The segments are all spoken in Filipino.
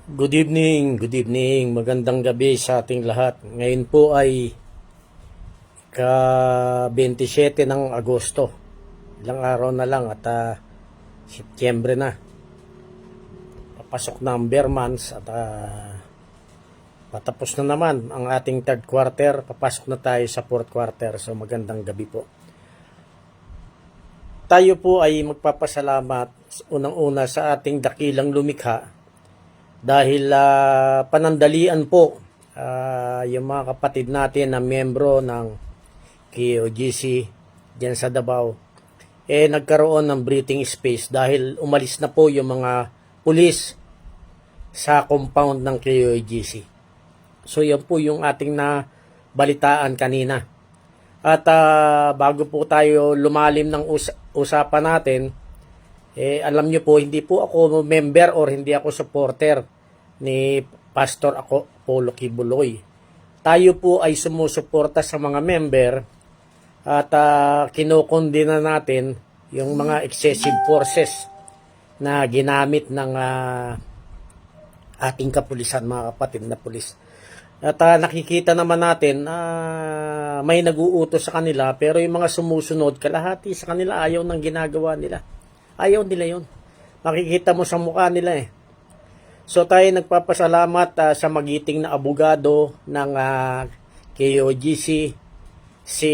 Good evening, magandang gabi sa ating lahat. Ngayon po ay ka-27 ng Agosto. Ilang araw na lang at Setyembre na. Papasok na ang bare months at patapos na naman ang ating third quarter. Papasok na tayo sa fourth quarter. So magandang gabi po. Tayo po ay magpapasalamat unang-una sa ating dakilang lumikha dahil panandalian po yung mga kapatid natin na miyembro ng KOGC dyan sa Davao nagkaroon ng breathing space dahil umalis na po yung mga pulis sa compound ng KOGC. So yan po yung ating nabalitaan kanina. At bago po tayo lumalim ng usapan natin, alam nyo po, hindi po ako member or hindi ako supporter ni Pastor Apollo Kibuloy. Tayo po ay sumusuporta sa mga member at kinukondina natin yung mga excessive forces na ginamit ng ating kapulisan, mga kapatid na pulis. At nakikita naman natin may nag-uutos sa kanila, pero yung mga sumusunod, kalahati sa kanila ayaw ng ginagawa nila. Ayaw nila yun. Makikita mo sa mukha nila . So tayo nagpapasalamat sa magiting na abogado ng KOGC, si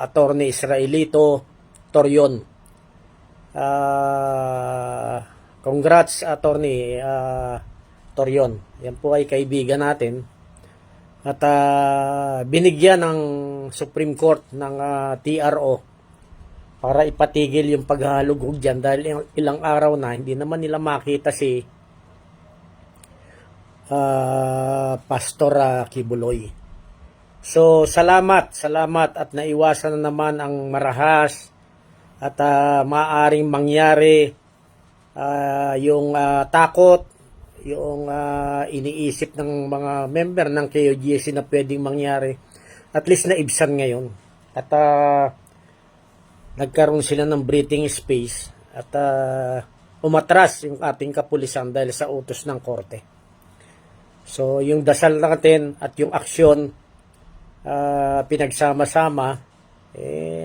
Attorney Israelito Torion. Congrats, Attorney Torion. Yan po ay kaibigan natin. At binigyan ng Supreme Court ng TRO para ipatigil yung paghahalugog dyan dahil ilang araw na hindi naman nila makita si Pastor Kibuloy. So salamat at naiwasan na naman ang marahas at maaaring mangyari yung takot, yung iniisip ng mga member ng KOGC na pwedeng mangyari. At least naibsan ngayon. At nagkaroon sila ng breathing space at umatras yung ating kapulisan dahil sa utos ng korte. So yung dasal natin at yung aksyon pinagsama-sama,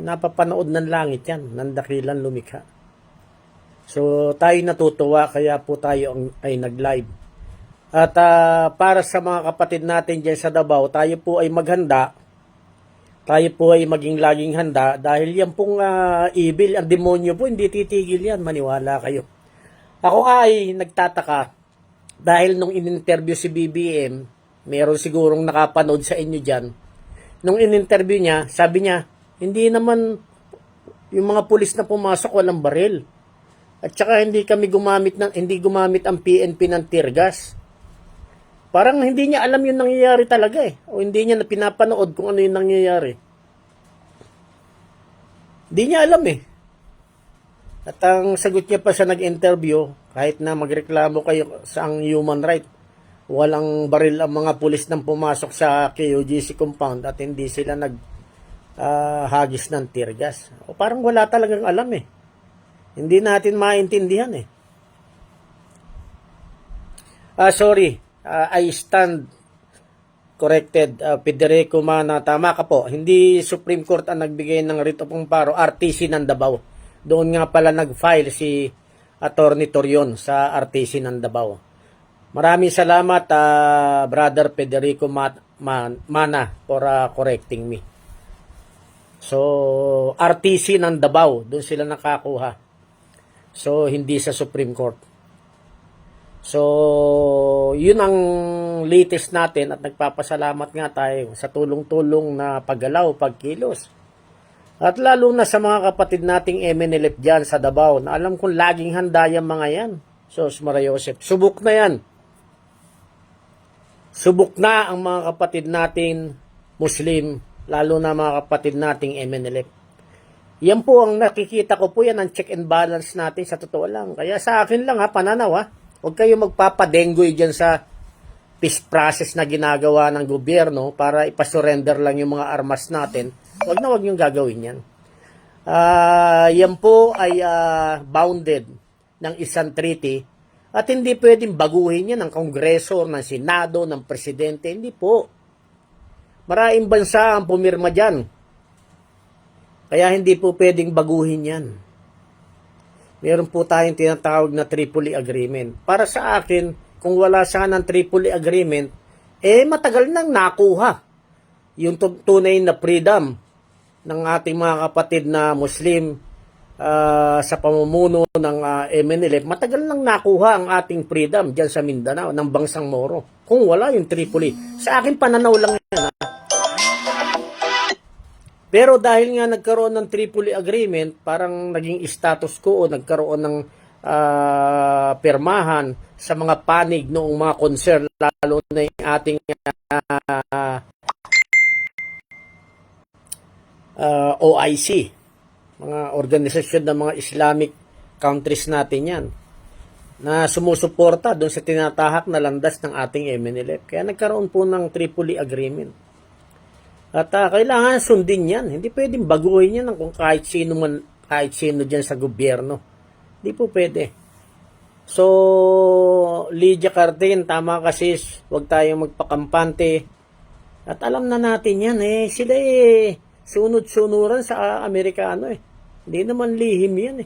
napapanood ng langit yan, ng dakilang lumikha. So tayo natutuwa kaya po tayo ay nag-live. At para sa mga kapatid natin dyan sa Davao, tayo po ay maghanda. Tayo po ay maging laging handa dahil yan pong evil, ang demonyo po, hindi titigil yan, maniwala kayo. Ako ay nagtataka dahil nung in-interview si BBM, meron sigurong nakapanood sa inyo dyan, nung in-interview niya, sabi niya, hindi naman yung mga pulis na pumasok walang baril. At saka hindi gumamit ang PNP ng tear gas. Parang hindi niya alam yung nangyayari talaga o hindi niya na pinapanood kung ano yung nangyayari. Hindi niya alam At ang sagot niya pa sa nag-interview, kahit na magreklamo kayo sa ang human right, walang baril ang mga pulis nang pumasok sa KOGC compound at hindi sila hagis ng tear gas. O parang wala talagang alam Hindi natin maintindihan sorry. I stand corrected. Federico Mana, tama ka po. Hindi Supreme Court ang nagbigay ng writ of amparo, RTC ng Davao. Doon nga pala nag-file si Attorney Torion sa RTC ng Davao. Maraming salamat, Brother Federico Mana, for correcting me. So, RTC ng Davao, doon sila nakakuha. So, hindi sa Supreme Court. So, yun ang latest natin at nagpapasalamat nga tayo sa tulong-tulong na paggalaw, pagkilos. At lalo na sa mga kapatid nating MNLF dyan sa Davao na alam kong laging handa yung mga yan. So, Maria Joseph, subok na yan. Subok na ang mga kapatid natin Muslim, lalo na mga kapatid nating MNLF. Yan po ang nakikita ko po yan, ang check and balance natin sa totoo lang. Kaya sa akin lang pananaw huwag kayo magpapadenggoy dyan sa peace process na ginagawa ng gobyerno para ipasurrender lang yung mga armas natin. Huwag yung gagawin yan. Yan po ay bounded ng isang treaty At hindi pwedeng baguhin yan ng Kongreso, ng Senado, ng Presidente. Hindi po. Maraming bansa ang pumirma dyan. Kaya hindi po pwedeng baguhin yan. Meron po tayong tinatawag na Tripoli Agreement. Para sa akin, kung wala sana ng Tripoli Agreement, matagal nang nakuha yung tunay na freedom ng ating mga kapatid na Muslim sa pamumuno ng MNLF. Matagal nang nakuha ang ating freedom dyan sa Mindanao, ng Bangsang Moro. Kung wala yung Tripoli. Sa akin, pananaw lang yan. Pero dahil nga nagkaroon ng Tripoli Agreement, parang naging status quo o nagkaroon ng pirmahan sa mga panig noong mga concern, lalo na yung ating OIC, mga organisasyon ng mga Islamic countries natin yan, na sumusuporta doon sa tinatahak na landas ng ating MNLF. Kaya nagkaroon po ng Tripoli Agreement. At kailangan sundin yan. Hindi pwedeng baguhin yan kung kahit sino dyan sa gobyerno. Hindi po pwede. So, Lydia Cardin, tama kasi, huwag tayong magpakampante. At alam na natin yan sila sunod-sunuran sa Amerikano Hindi naman lihim yan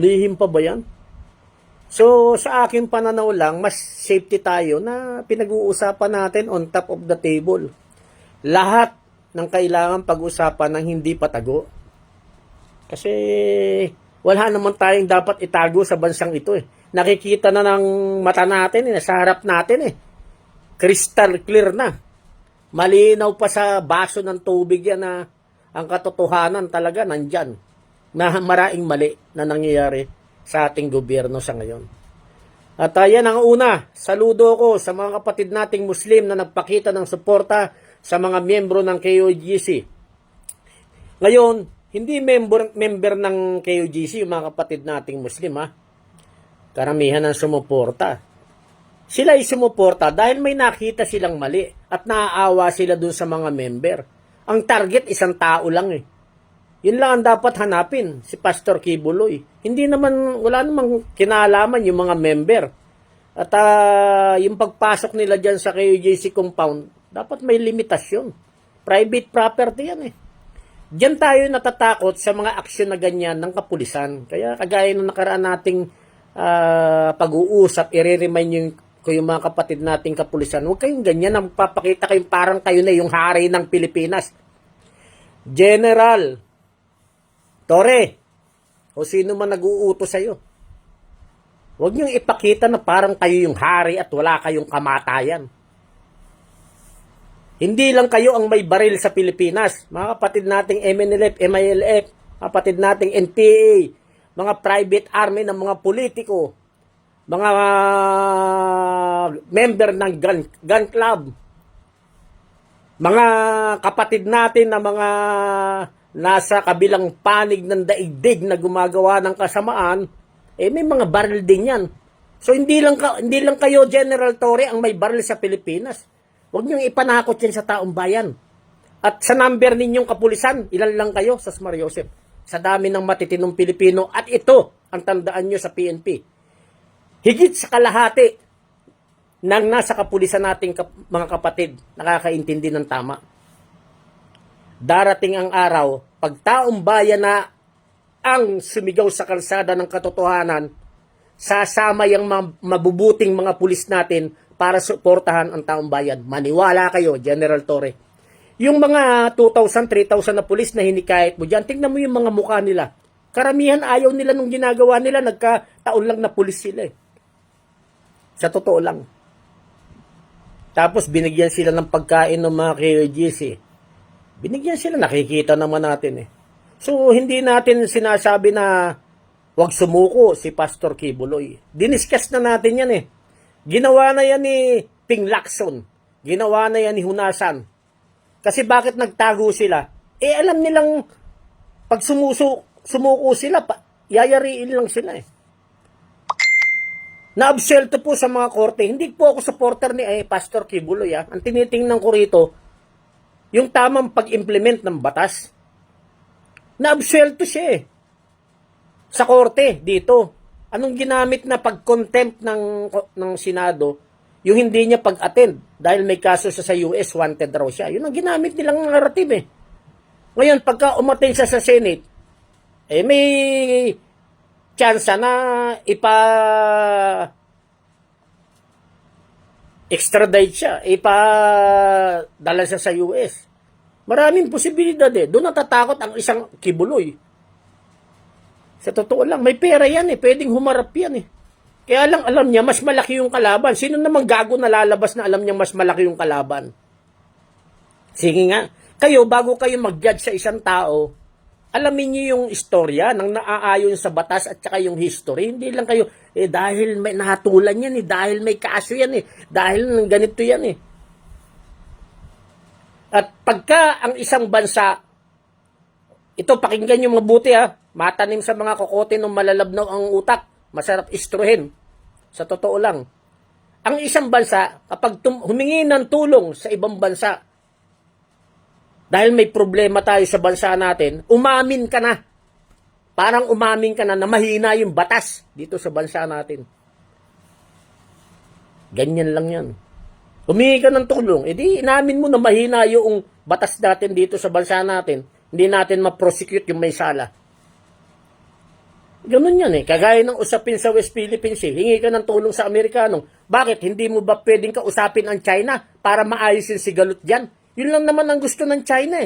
Lihim pa ba yan? So, sa aking pananaw lang, mas safety tayo na pinag-uusapan natin on top of the table. Lahat ng kailangan pag-usapan ng hindi patago. Kasi wala naman tayong dapat itago sa bansang ito Nakikita na ng mata natin sa harap natin Crystal clear na. Malinaw pa sa baso ng tubig yan na ang katotohanan talaga nandyan. Na maraming mali na nangyayari sa ating gobyerno sa ngayon. At yan ang una. Saludo ko sa mga kapatid nating Muslim na nagpakita ng suporta sa mga miyembro ng KOGC. Ngayon, hindi member ng KOGC yung mga kapatid nating Muslim Karamihan ang sumuporta. Sila ay sumuporta dahil may nakita silang mali at naaawa sila dun sa mga member. Ang target isang tao lang Yun lang ang dapat hanapin, si Pastor Kibuloy. Wala namang kinalaman yung mga member. At yung pagpasok nila dyan sa KOGC compound, dapat may limitasyon. Private property yan Diyan tayo natatakot sa mga aksyon na ganyan ng kapulisan. Kaya kagaya nung nakaraan nating pag-uusap, i-remind ko yung mga kapatid nating kapulisan, huwag kayong ganyan na magpapakita kayong parang kayo na yung hari ng Pilipinas. General Torre, o sino man nag-uutos sa'yo, huwag niyong ipakita na parang kayo yung hari at wala kayong kamatayan. Hindi lang kayo ang may baril sa Pilipinas. Mga kapatid nating MNLF, MILF, kapatid nating NPA, mga private army ng mga politiko, mga member ng gun club, mga kapatid natin na mga nasa kabilang panig ng daigdig na gumagawa ng kasamaan, may mga baril din yan. So hindi lang kayo, General Torre, ang may baril sa Pilipinas. Huwag niyong ipanakot yan sa taong bayan. At sa number ninyong kapulisan, ilan lang kayo sa Smar Joseph? Sa dami ng matitinong Pilipino. At ito, ang tandaan nyo sa PNP. Higit sa kalahati ng nasa kapulisan nating mga kapatid, nakakaintindi ng tama. Darating ang araw, pag taong bayan na ang sumigaw sa kalsada ng katotohanan, sasama yung mabubuting mga pulis natin para suportahan ang taong bayan. Maniwala kayo, General Torre. Yung mga 2,000, 3,000 na pulis na hinikayat mo dyan, tingnan mo yung mga mukha nila. Karamihan ayaw nila nung ginagawa nila, nagkataon lang na pulis sila Sa totoo lang. Tapos binigyan sila ng pagkain ng mga KOGC. Binigyan sila, nakikita naman natin So, hindi natin sinasabi na wag sumuko si Pastor Kibuloy. Diniscuss na natin yan Ginawa na yan ni Ping Lacson. Ginawa na yan ni Hunasan. Kasi bakit nagtago sila? Alam nilang pag sumuko sila, yayariin lang sila Na-absuelto po sa mga korte. Hindi po ako supporter ni Pastor Kibuloy Ang tinitingnan ko rito, yung tamang pag-implement ng batas. Na-absuelto siya sa korte dito. Anong ginamit na pag-contempt ng Senado? Yung hindi niya pag-attend dahil may kaso siya sa US, wanted raw siya. Yun ang ginamit nilang narrative eh. Ngayon, pagka umattend siya sa Senate, may chance na extradite siya, ipadala siya sa US. Maraming posibilidad eh. Doon natatakot ang isang kibuloy. Sa totoo lang, may pera yan eh. Pwedeng humarap yan eh. Kaya lang alam niya, mas malaki yung kalaban. Sino namang gago na lalabas na alam niya mas malaki yung kalaban? Sige nga. Kayo, bago kayo mag-judge sa isang tao, alamin niyo yung istorya ng naaayon sa batas at saka yung history. Hindi lang kayo, dahil may nahatulan yan dahil may kaso yan dahil ganito yan At pagka ang isang bansa, ito pakinggan nyo mabuti matanim sa mga kokote ng malalabnaw ang utak, masarap istruhin. Sa totoo lang, ang isang bansa, kapag humingi ng tulong sa ibang bansa, dahil may problema tayo sa bansa natin, umamin ka na. Parang umamin ka na mahina yung batas dito sa bansa natin. Ganyan lang yan. Humingi ka ng tulong, edi inamin mo na mahina yung batas natin dito sa bansa natin. Hindi natin ma-prosecute yung may sala. Ganun yan Kagaya ng usapin sa West Philippines hingi ka ng tulong sa Amerikano. Bakit? Hindi mo ba pwedeng kausapin ang China para maayos yung sigalot dyan? Yun lang naman ang gusto ng China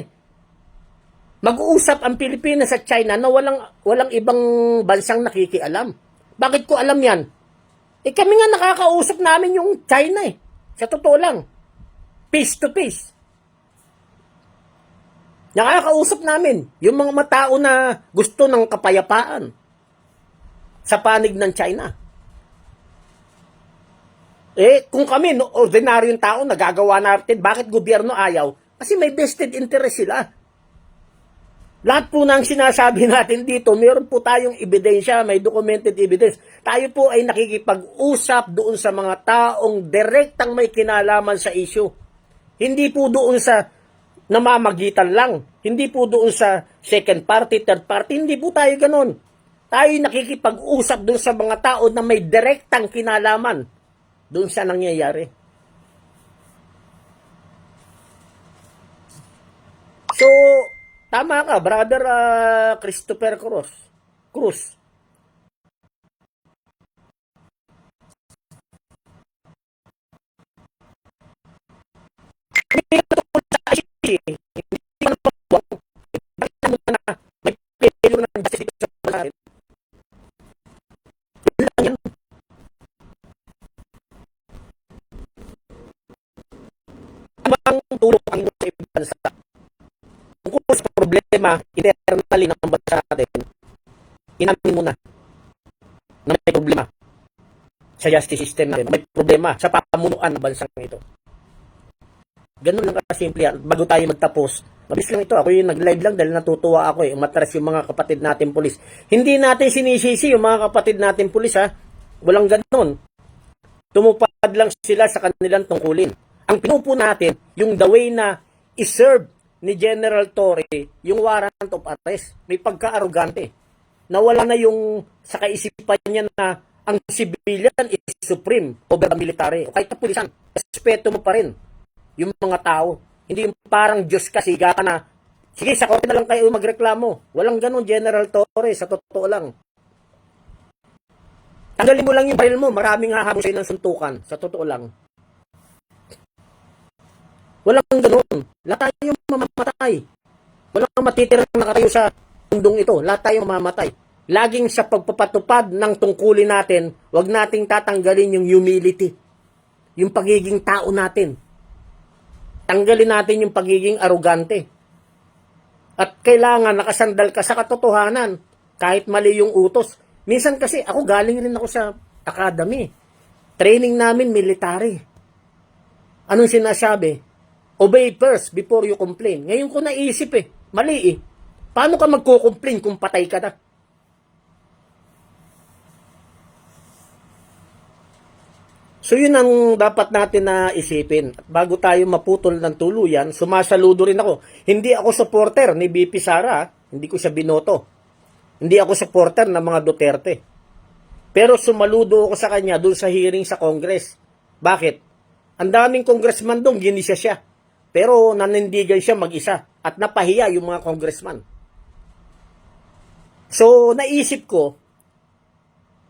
Mag-uusap ang Pilipinas at China na walang ibang bansang nakikialam. Bakit ko alam yan? Kami nga nakakausap namin yung China Sa totoo lang. Face to face. Nakakausap namin yung mga matao na gusto ng kapayapaan sa panig ng China. Kung kami, ordinaryong tao, nagagawa natin, bakit gobyerno ayaw? Kasi may vested interest sila. Lahat po ng sinasabi natin dito, meron po tayong ebidensya, may documented evidence. Tayo po ay nakikipag-usap doon sa mga taong direktang may kinalaman sa issue. Hindi po doon sa namamagitan lang. Hindi po doon sa second party, third party. Hindi po tayo ganun. Tayo nakikipag-usap doon sa mga tao na may direktang kinalaman doon sa nangyayari. So, tama ka, brother Christopher Cruz. Tulong ang bansa. Kung sa problema internally ng bansa natin, inamin mo na may problema sa justice system natin, may problema sa pamunuan ng bansang ito. Ganun lang kasimple yan. Bago tayo magtapos, mabilis lang ito. Ako yung nag-live lang dahil natutuwa ako umatras yung mga kapatid natin pulis. Hindi natin sinisisi yung mga kapatid natin pulis Walang ganun. Tumupad lang sila sa kanilang tungkulin. Ang pinupo natin, yung the way na iserve ni General Torre yung warrant of arrest. May pagka-arrogante. Nawala na yung sa kaisipan niya na ang civilian is supreme over the military. O kahit na pulisan, respeto mo pa rin yung mga tao. Hindi yung parang Diyos ka, siga ka na. Sige, sa korte na lang kayo magreklamo. Walang ganun, General Torre, sa totoo lang. Tanggalin mo lang yung baril mo, maraming hahabol sa'yo ng suntukan. Sa totoo lang. Walang ganun. Lahat tayo mamamatay. Walang matitirang nakatayo sa mundong ito. Lahat tayo mamamatay. Laging sa pagpapatupad ng tungkulin natin, wag nating tatanggalin yung humility. Yung pagiging tao natin. Tanggalin natin yung pagiging arugante. At kailangan nakasandal ka sa katotohanan. Kahit mali yung utos. Minsan kasi ako galing rin ako sa academy. Training namin military. Anong sinasabi? Obey first before you complain. Ngayon ko naisip mali Paano ka magko-complain kung patay ka na? So yun ang dapat natin na isipin. Bago tayo maputol ng tuluyan, sumasaludo rin ako. Hindi ako supporter ni BP Sara. Hindi ko siya binoto. Hindi ako supporter ng mga Duterte. Pero sumaludo ako sa kanya doon sa hearing sa Congress. Bakit? Ang daming congressman doon, ginisya siya. Pero nanindigan siya mag-isa at napahiya yung mga congressman. So, naisip ko,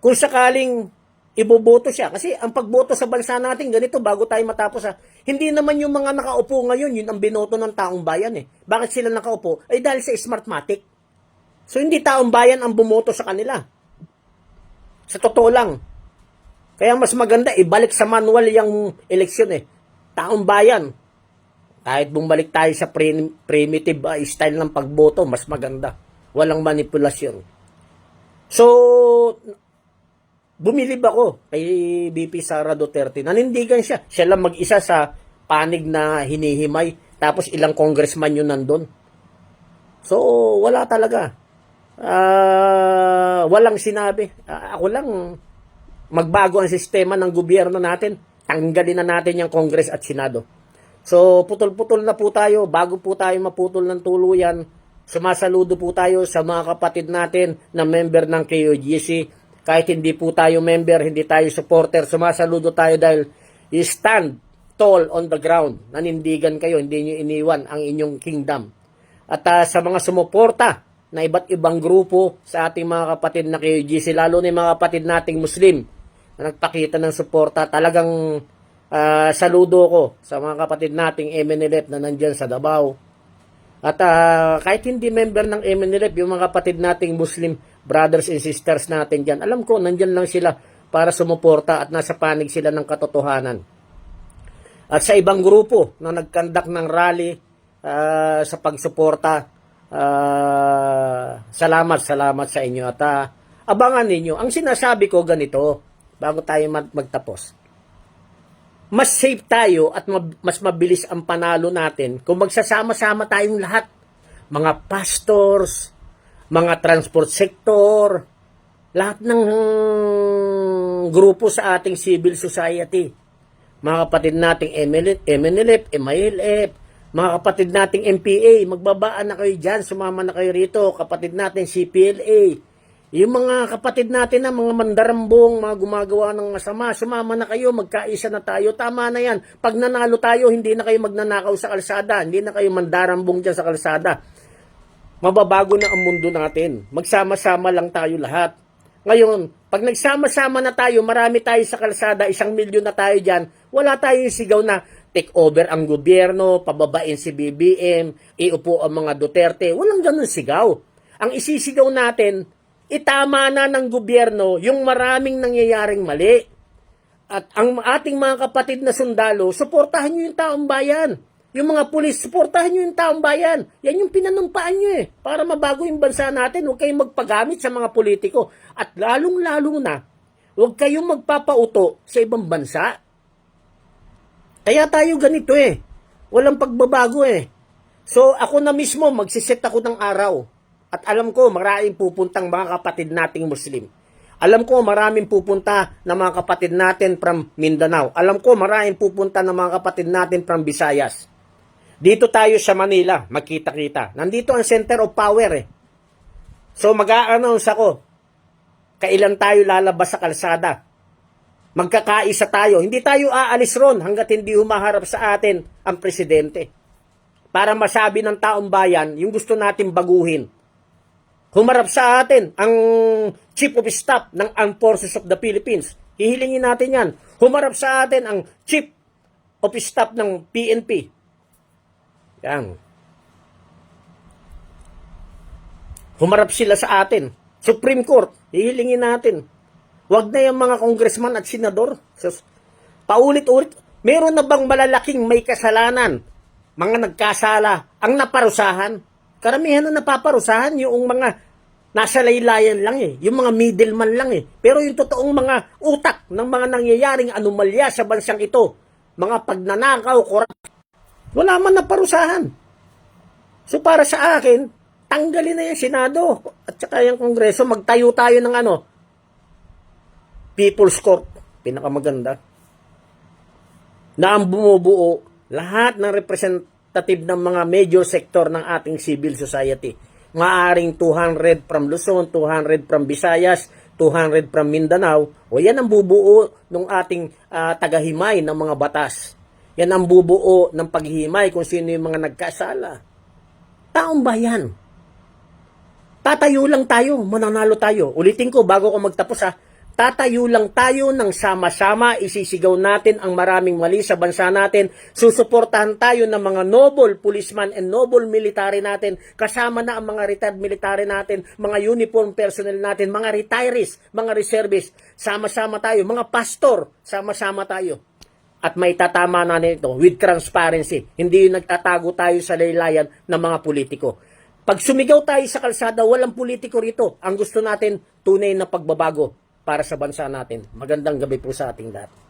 kung sakaling iboboto siya, kasi ang pagboto sa bansa natin, ganito, bago tayo matapos hindi naman yung mga nakaupo ngayon, yun ang binoto ng taong bayan eh. Bakit sila nakaupo? Ay dahil sa Smartmatic. So, hindi taong bayan ang bumoto sa kanila. Sa totoo lang. Kaya mas maganda, ibalik sa manual yung eleksyon eh. Taong bayan. Kahit bumalik tayo sa primitive style ng pagboto, mas maganda. Walang manipulasyon. So, bumilib ako kay VP Sara Duterte. Nanindigan siya. Siya lang mag-isa sa panig na hinihimay. Tapos ilang congressman yun nandun. So, wala talaga. Walang sinabi. Ako lang, magbago ang sistema ng gobyerno natin. Tanggalin na natin yung Congress at Senado. So, putol-putol na po tayo. Bago po tayo maputol ng tuluyan, sumasaludo po tayo sa mga kapatid natin na member ng KOGC. Kahit hindi po tayo member, hindi tayo supporter, sumasaludo tayo dahil you stand tall on the ground. Nanindigan kayo, hindi nyo iniwan ang inyong kingdom. At sa mga sumuporta na iba't ibang grupo sa ating mga kapatid na KOGC, lalo na yung mga kapatid nating Muslim na nagpakita ng suporta, talagang saludo ko sa mga kapatid nating MNLF na nandyan sa Davao. At kahit hindi member ng MNLF, yung mga kapatid nating Muslim brothers and sisters natin dyan, alam ko, nandyan lang sila para sumuporta at nasa panig sila ng katotohanan. At sa ibang grupo na nagkandak ng rally sa pagsuporta, salamat sa inyo. At abangan ninyo. Ang sinasabi ko ganito, bago tayo magtapos. Mas safe tayo at mas mabilis ang panalo natin kung magsasama-sama tayong lahat. Mga pastors, mga transport sector, lahat ng grupo sa ating civil society. Mga kapatid nating MNLF, MILF, mga kapatid nating MPA, magbabaan na kayo dyan, sumama na kayo rito, kapatid natin CPLA, yung mga kapatid natin na mga mandarambong, mga gumagawa ng masama, sumama na kayo, magkaisa na tayo, tama na yan. Pag nanalo tayo, hindi na kayo magnanakaw sa kalsada, hindi na kayo mandarambong dyan sa kalsada. Mababago na ang mundo natin. Magsama-sama lang tayo lahat. Ngayon, pag nagsama-sama na tayo, marami tayo sa kalsada, 1 milyon na tayo dyan, wala tayong sigaw na take over ang gobyerno, pababain si BBM, iupo ang mga Duterte. Walang ganun sigaw. Ang isisigaw natin, itama na ng gobyerno yung maraming nangyayaring mali. At ang ating mga kapatid na sundalo, suportahan nyo yung taong bayan. Yung mga pulis, suportahan nyo yung taong bayan. Yan yung pinanumpaan nyo para mabago yung bansa natin. Huwag kayong magpagamit sa mga politiko. At lalong-lalong na, huwag kayong magpapauto sa ibang bansa. Kaya tayo ganito Walang pagbabago So ako na mismo, magsiset ako ng araw. At alam ko, maraming pupuntang mga kapatid nating Muslim. Alam ko, maraming pupunta na mga kapatid natin from Mindanao. Alam ko, maraming pupunta na mga kapatid natin from Visayas. Dito tayo sa Manila, magkita-kita. Nandito ang center of power So mag-a-announce ako, kailan tayo lalabas sa kalsada. Magkakaisa tayo. Hindi tayo aalis ron hanggat hindi humaharap sa atin ang presidente. Para masabi ng taong bayan, yung gusto natin baguhin. Humarap sa atin ang Chief of Staff ng Armed Forces of the Philippines. Hihilingin natin yan. Humarap sa atin ang Chief of Staff ng PNP. Yan. Humarap sila sa atin. Supreme Court, hihilingin natin. Huwag na yung mga congressman at senador. Paulit-ulit. Meron na bang malalaking may kasalanan? Mga nagkasala ang naparusahan? Karamihan na napaparusahan yung mga nasa laylayan lang yung mga middleman lang Pero yung totoong mga utak ng mga nangyayaring anomalya sa bansang ito, mga pagnanakaw, wala man naparusahan. So para sa akin, tanggalin na yung Senado at saka yung Kongreso, magtayo tayo ng People's Court, pinakamaganda, na ang bumubuo lahat ng representative ng mga major sector ng ating civil society. Maaring 200 from Luzon, 200 from Visayas, 200 from Mindanao, o yan ang bubuo ng ating tagahimay ng mga batas. Yan ang bubuo ng paghihimay kung sino yung mga nagkasala. Taong bayan. Tatayo lang tayo, mananalo tayo. Ulitin ko bago ko magtapos ha. Tatayo lang tayo ng sama-sama, isisigaw natin ang maraming mali sa bansa natin, susuportahan tayo ng mga noble policeman and noble military natin, kasama na ang mga retired military natin, mga uniform personnel natin, mga retirees, mga reservists, sama-sama tayo, mga pastor, sama-sama tayo. At may tatama na nito with transparency, hindi yung nagtatago tayo sa laylayan ng mga politiko. Pag sumigaw tayo sa kalsada, walang politiko rito. Ang gusto natin, tunay na pagbabago para sa bansa natin. Magandang gabi po sa ating lahat.